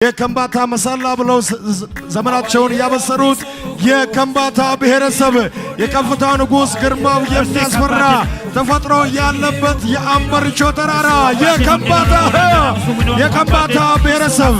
የከምባታ መሳላ ብለው ዘመናቸውን ያበሰሩት የከምባታ ብሔረሰብ የከፍታው ንጉስ ግርማው የሚያስፈራ ተፈጥሮ ያለበት የአምበርቾ ተራራ የከምባታ ብሔረሰብ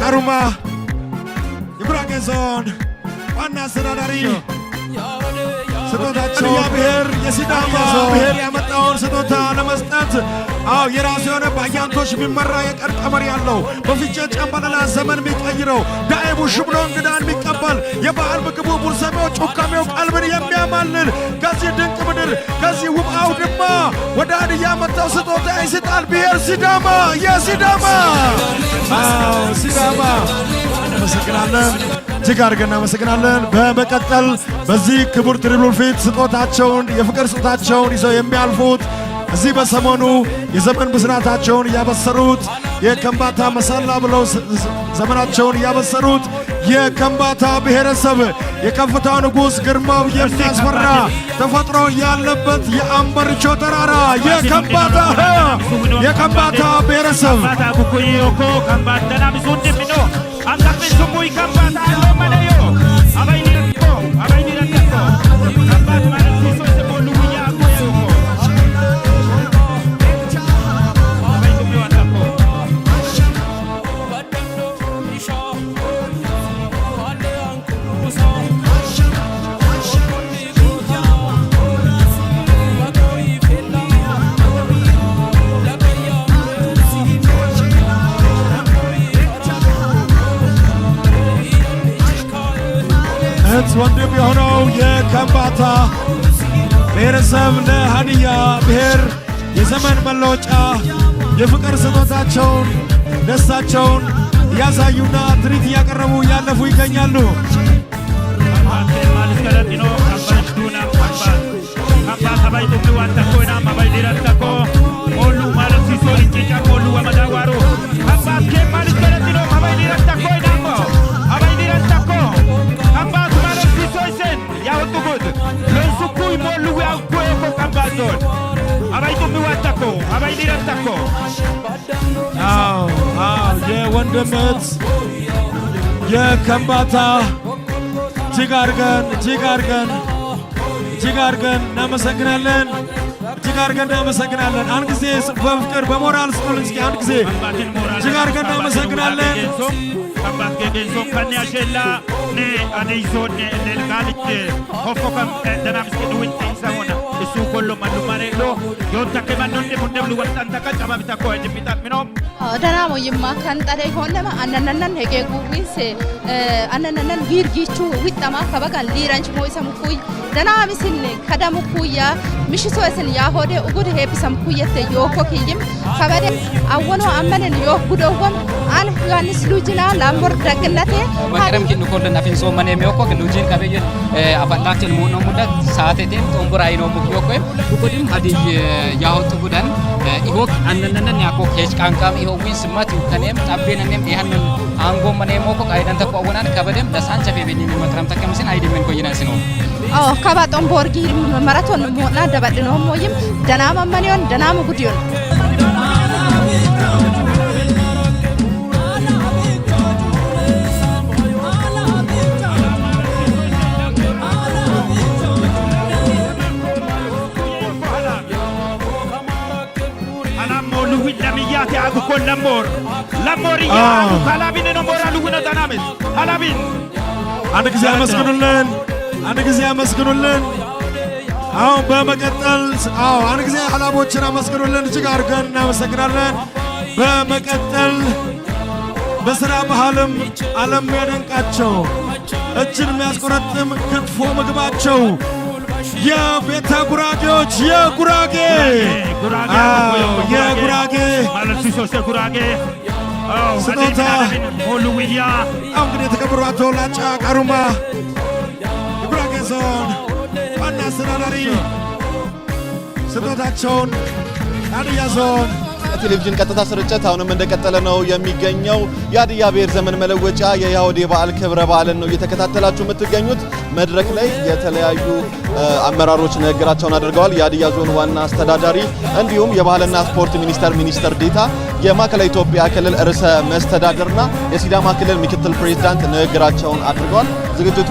አሩማ የጉራጌ ዞን ዋና አስተዳዳሪ ስጦታቸው ብሔር የሲዳማ ብሔር ያመጣውን ስጦታ ለመስጠት የራሱ የሆነ በአያንቶች የሚመራ የቀን ቀመር ያለው በፊቼ ጨምበላላ ዘመን የሚቀይረው ዳኤቡ ሽብሎ እንግዳን የሚቀበል የበዓል ምግቡ ቡርሰሜው ጩካሜው ቀልብን የሚያማልል ከዚህ ድንቅ ምድር ከዚህ ውብ አውድማ ወደ ሀዲያ ያመጣው ስጦታ ይስጣል ብሔር ሲዳማ ሲዳማ እናመሰግናለን። እጅግ አድርገን እናመሰግናለን። በመቀጠል በዚህ ክቡር ትሪቡል ፊት ስጦታቸውን የፍቅር ስጦታቸውን ይዘው የሚያልፉት እዚህ በሰሞኑ የዘመን ብስራታቸውን ያበሰሩት የከምባታ መሳላ ብለው ዘመናቸውን ያበሰሩት የከምባታ ብሔረሰብ የከፍታው ንጉስ ግርማው የሚያስፈራ ተፈጥሮ ያለበት የአምበርቾ ተራራ የከምባታ ብሔረሰብ ወንድም የሆነው የከምባታ ብሔረሰብ ለሀዲያ ብሔር የዘመን መለወጫ የፍቅር ስጦታቸውን ደስታቸውን እያሳዩና ትርኢት እያቀረቡ ያለፉ ይገኛሉ። የወንድምት የከምባታ እጅግ አድርገን እናመሰግናለን። አንድ ጊዜ በፍቅር በሞራል ስጡልን እስኪ አንድ ጊዜ እጅግ አድርገን እናመሰግናለን። ደናሞ ይማካን ጣደ ሆነማ አነነነን ሄጌ ጉሪስ አነነነን ጊርጊቹ ዊጣማ ከበጋን ሊራንች ሞይሰም ኩይ ደናሚስን ከደሙ ኩያ ምሽሶስን ያሆደ ኡጉድ ሄብሰም ኩየተ ዮኮኪይም ከበደ አወኖ አመነን ዮኩዶወም አን ዮሐንስ ሉጂና ላምቦር ደግነቴ ወከረም ኪን ኮለና ፊንሶ ማኔ ሚዮኮ ሉጂን ከበየ አፋላችን ሞኖ ሙዳ ሳቴቴም ጦምቡራይ ነው ሙኪዮኮ ኡጉድም ሀዲ ያሆት ጉዳን ኢሆክ አነነነን ያኮ ኬች ቃንቃም ኢሆዊ ስማት ከኔም ጣቤነኔም ያንን አንጎ ማኔ ሞኮ አይደን ተቋወናን ከበደም ለሳንቸ ፌቤኒ መክረም ተከምሲን አይደምን ኮይናስ ነው ከባጦም ቦርጊ ማራቶን ሞና ደበድነው ሞይም ደናማ ማኔውን ደናማ ጉዲዮን ላሞሪያ ካላቢን ነው ሞራሉ ነው ዳናመስ ካላቢን አንድ ጊዜ አመስግኑልን። አሁን በመቀጠል አንድ ጊዜ ሐላቦችን አመስግኑልን። እጅግ አድርገን እናመሰግናለን። በመቀጠል በስራ ባህልም ዓለም ያደንቃቸው እጅን የሚያስቆረጥም ክትፎ ምግባቸው የቤተ ጉራጌዎች የጉራጌ ስጦታ እንግዲህ የተከበሩ አቶ ላጫ ቃሩማ የጉራጌ ዞን ዋና አስተዳዳሪ ስጦታቸውን ሀዲያ ዞን ቴሌቪዥን ቀጥታ ስርጭት አሁንም እንደቀጠለ ነው የሚገኘው። የሀዲያ ብሔር ዘመን መለወጫ የያሆዴ በዓል ክብረ በዓልን ነው እየተከታተላችሁ የምትገኙት። መድረክ ላይ የተለያዩ አመራሮች ንግግራቸውን አድርገዋል። የሀዲያ ዞን ዋና አስተዳዳሪ እንዲሁም የባህልና ስፖርት ሚኒስተር ዴታ፣ የማዕከላዊ ኢትዮጵያ ክልል ርዕሰ መስተዳድርና የሲዳማ ክልል ምክትል ፕሬዝዳንት ንግግራቸውን አድርገዋል። ዝግጅቱ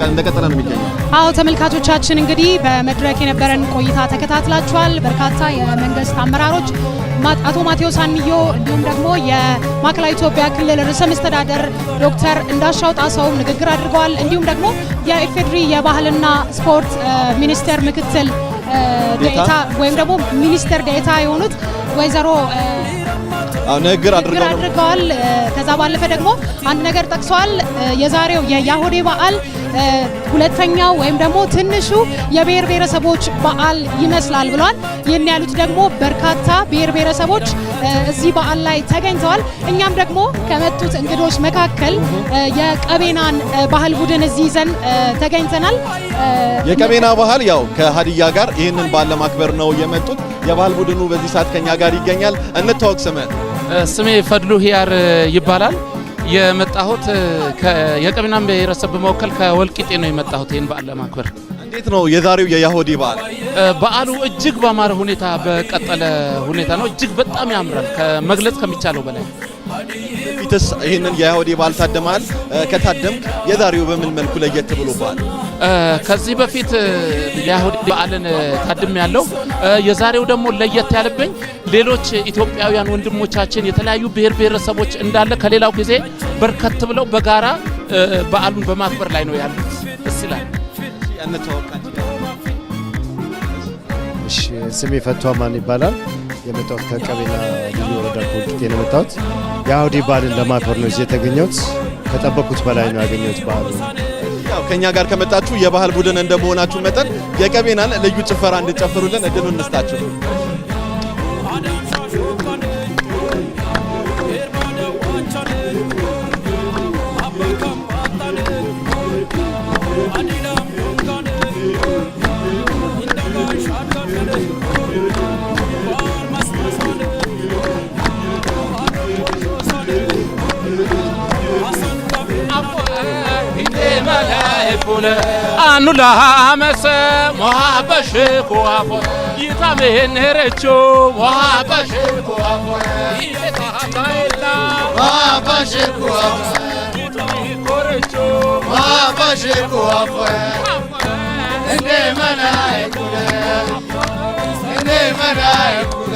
እንደቀጠለ ነው የሚገኘው። አዎ ተመልካቾቻችን እንግዲህ በመድረክ የነበረን ቆይታ ተከታትላችኋል። በርካታ የመንግስት አመራሮች አቶ ማቴዎስ አንዮ እንዲሁም ደግሞ የማዕከላዊ ኢትዮጵያ ክልል ርዕሰ መስተዳድር ዶክተር እንዳሻው ጣሰው ንግግር አድርገዋል። እንዲሁም ደግሞ የኢፌዴሪ የባህልና ስፖርት ሚኒስቴር ምክትል ዴኤታ ወይም ደግሞ ሚኒስትር ዴኤታ የሆኑት ወይዘሮ ንግግር አድርገዋል። ከዛ ባለፈ ደግሞ አንድ ነገር ጠቅሰዋል። የዛሬው የያሆዴ በዓል ሁለተኛው ወይም ደግሞ ትንሹ የብሔር ብሔረሰቦች በዓል ይመስላል ብለዋል። ይህን ያሉት ደግሞ በርካታ ብሔር ብሔረሰቦች እዚህ በዓል ላይ ተገኝተዋል። እኛም ደግሞ ከመጡት እንግዶች መካከል የቀቤናን ባህል ቡድን እዚህ ይዘን ተገኝተናል። የቀቤና ባህል ያው ከሀዲያ ጋር ይህንን በዓል ለማክበር ነው የመጡት። የባህል ቡድኑ በዚህ ሰዓት ከኛ ጋር ይገኛል። እንተዋወቅ። ስሜ ፈድሉ ሂያር ይባላል። የመጣሁት የቀቤናን ብሔረሰብ በመወከል ከወልቂጤ ነው የመጣሁት ይህን በዓል ለማክበር። እንዴት ነው የዛሬው የያሆዴ በዓል? በዓሉ እጅግ ባማረ ሁኔታ በቀጠለ ሁኔታ ነው። እጅግ በጣም ያምራል ከመግለጽ ከሚቻለው በላይ። ፊትስ ይህንን የያሆዴ በዓል ታደማል? ከታደምክ የዛሬው በምን መልኩ ለየት ብሎባል? ከዚህ በፊት የያሆዴ በዓልን ታድም ያለው የዛሬው ደግሞ ለየት ያለብኝ ሌሎች ኢትዮጵያውያን ወንድሞቻችን የተለያዩ ብሔር ብሔረሰቦች እንዳለ ከሌላው ጊዜ በርከት ብለው በጋራ በዓሉን በማክበር ላይ ነው ያሉት። ደስ ይላል። እሺ ስሜ ፈቷ ማን ይባላል። የመጣሁት ከቀቤና ልዩ ወረዳ ከወልቂጤ ነው የመጣሁት። የያሆዴ በዓልን ለማክበር ነው እዚህ የተገኘሁት። ከጠበቁት በላይ ነው ያገኘሁት በዓሉ። ያው ከኛ ጋር ከመጣችሁ የባህል ቡድን እንደመሆናችሁ መጠን የቀቤናን ልዩ ጭፈራ እንድጨፍሩልን እድሉን እንስጣችሁ። አኑላ መሰ ሞሐበሽኩ አፎ ይታመነረቾ ሞሐበሽኩ አፎ ይታታይላ ሞሐበሽኩ አፎ ይታመኮረቾ ሞሐበሽኩ አፎ እንደመናይ ኩለ እንደመናይ ኩለ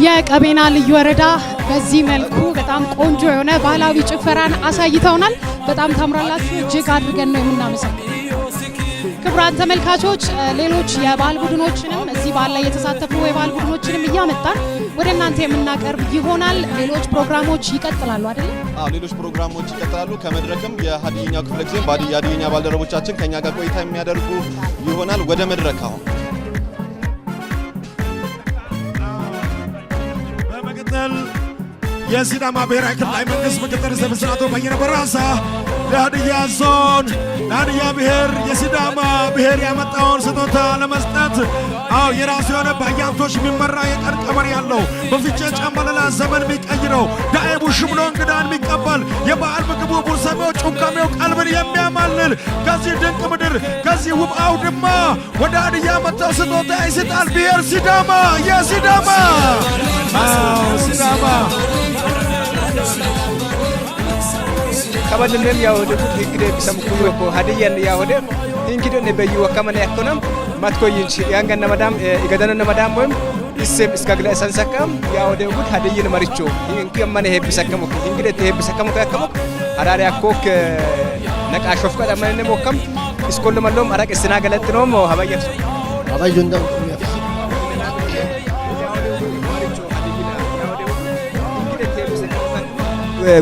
የቀቤና ልዩ ወረዳ በዚህ መልኩ በጣም ቆንጆ የሆነ ባህላዊ ጭፈራን አሳይተውናል። በጣም ታምራላችሁ። እጅግ አድርገን ነው የምናመሰግነው። ክቡራን ተመልካቾች ሌሎች የባህል ቡድኖችንም እዚህ በዓል ላይ የተሳተፉ የባህል ቡድኖችንም እያመጣን ወደ እናንተ የምናቀርብ ይሆናል። ሌሎች ፕሮግራሞች ይቀጥላሉ አይደል? አዎ ሌሎች ፕሮግራሞች ይቀጥላሉ። ከመድረክም የሀዲያኛው ክፍለ ጊዜ የሀዲያኛ ባልደረቦቻችን ከኛ ጋር ቆይታ የሚያደርጉ ይሆናል። ወደ መድረክ አሁን በመቀጠል የሲዳማ ብሔራዊ ክልላዊ መንግስት ምክትል ርዕሰ መስተዳድር አቶ በየነ በራሳ ለሀዲያ ዞን ለሀዲያ ብሔር የሲዳማ ብሔር ያመጣውን ስጦታ ለመስጠት አዎ የራሱ የሆነ በአያንቶች የሚመራ የቀን ቀመር ያለው በፊቼ ጨምበላላ ዘመን የሚቀይረው ዳኤቡ ሽብሎ እንግዳን የሚቀበል የበዓል ምግቡ ቡሰሜው ጩካሜው ቀልብን የሚያማልል ከዚህ ድንቅ ምድር ከዚህ ውብ አውድማ ወደ ሀዲያ መጥተው ስጦታ ይሰጣል ብሔር ሲዳማ የሲዳማ ሲዳማ kabadnen yaawde hingide bisamkuyo ko hadiyan yaawde hingide ne bayi wakamane yakonam matko yinchi yanga namadam igadana namadam boy isem iskagla sansakam yaawde gud hadiyin maricho hinki amane hebisakamo hingide te hebisakamo yakamo harare akok naqashof kada mane mokam iskol malom arak isna galatnom habayef habayunda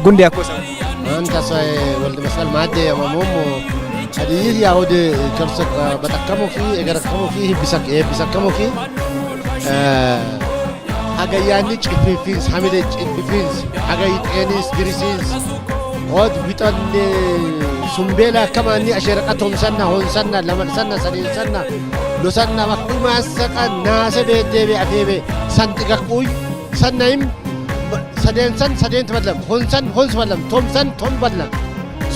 gundi akosa أنت ولد مسألة معدي يا مامو هذه يهود كرسك بتكمو فيه إجركمو فيه بسكمو فيه حاجة يعني تشفينز حميدة تشفينز حاجة يتأنيس دريسينز هاد بيتان سنبلا كمان أشرقتهم سنة هون سنة لما سنة سنين سنة لو سنة مكوي ما سكان ناس بيتبي أفيبي سنتك كوي سنة إم سدين تبدلم هون تبدلم توم بدلم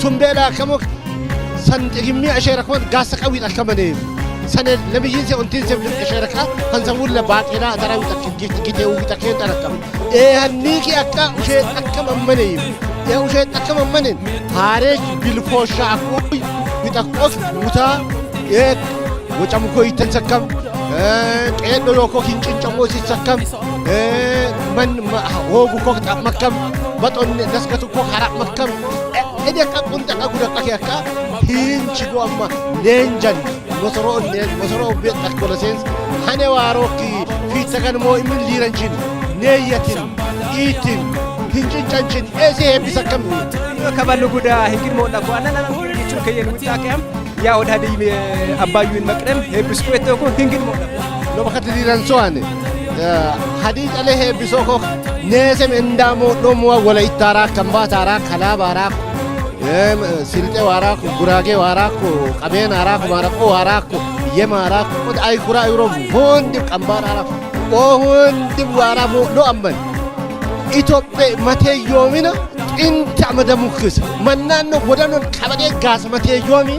سنبلا كموك سن تجمع أشيركون قاسك أوي تكمنين سنة لما يجي أنتين سبب أشيركها هنزول لبعض هنا ترى كده وكده تركم إيه هنيكي أكا وشيء أكم أمنين يا وشيء أكم أمنين هارج بالفوشة أكوي بتكوك وتا إيه وجمكوي تنسكم إيه لوكو كينشين جموسي سكم من هو بكوك مكم بطن نسكتو كوك حرق مكم إذا كان كنت أقول لك يا كا هينشلو أما نينجن مصرو بيت أكولسينس هني واروكي في تكن مو إمن ليرنجين نيتين إيتين هينجن جنجن إيه بسكم كبالو كودا هيكين مو نكو أنا يشوف كيان وتاكم يا ود هذه أبايون مكرم هي بسكويتو كو هيكين مو لو بخت ليرنسواني حديث عليه بسوكو نسم اندامو نمو ولا يتاراك كمبا تاراك خلاب اراك سلطة واراك غراغي واراك قبين اراك ماركو واراك يما اراك ود اي غرا يروم هوند كمبا اراك هوند وارامو لو امن ኢትዮጵያ መቴዮሚና እንት አመደሙክስ መናኖ ወደኖ ከበደ ጋስ መቴዮሚ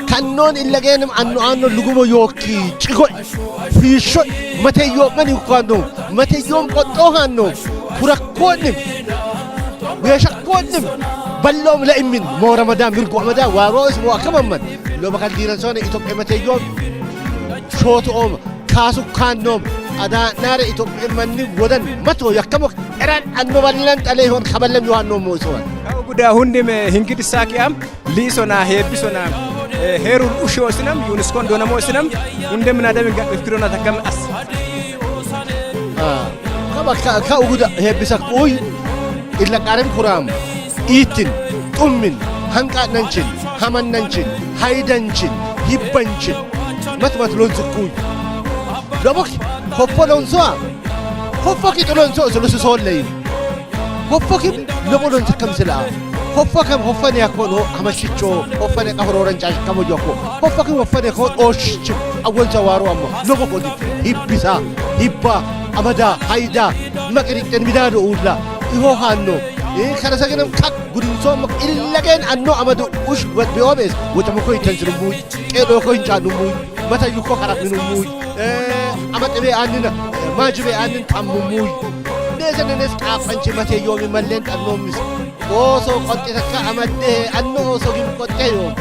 kannon illageenum anno lugumo yokki cigo fiisho mateyo mani kwando mateyo qotto hanno kurakkonim weeshakkonim بلوم لإمين مو رمضان مرقو رمضان واروس مو أكمل لو بقى ديران سوني إتوب إمتيجوم شوت أم كاسو كانوم أدا نار إتوب إمني ودن متو يكمل إيران أنو بلنت عليهم خبلهم يوانو موسوان كودا هندم هنكيد ساكيام ليسونا هيبسونا هيرون أشوسنام يونسكون دونا موسنام هندم نادم يفكرونا تكم أس كما كودا هيبسك أوي إلا كارم كرام إيتين أمين هنكا ننشين همان ننشين هايدنشين هيبنشين مات لونسكوي لابك هوفا لونسوا هوفا كي لونسوا سلوسو سول لين هوفا كي لبو لونسكم سلا هوفا كم هوفا نيكون هو همشيتشو هوفا نيكهرورن جاش كمو يوكو هوفا كي هوفا نيكون أوشيتشو أول سوارو أمو لبو كودي هيبسا هيبا أمدا هايدا مكريك تنميدادو أولا إيهو هانو كذا سكنم كك قرنسوم إلا كان أنو أمدو وش بيومس وتمكوا يتنزلوا كيلو كوين جانو موي متى يكو خراب منو موي أمد أبي أننا ما جبي أنن كم موي ليش أنا نسقى فنشي متى يومي ملين أنو مس وصو قد تسكى أمد أنو صو كم قد يوم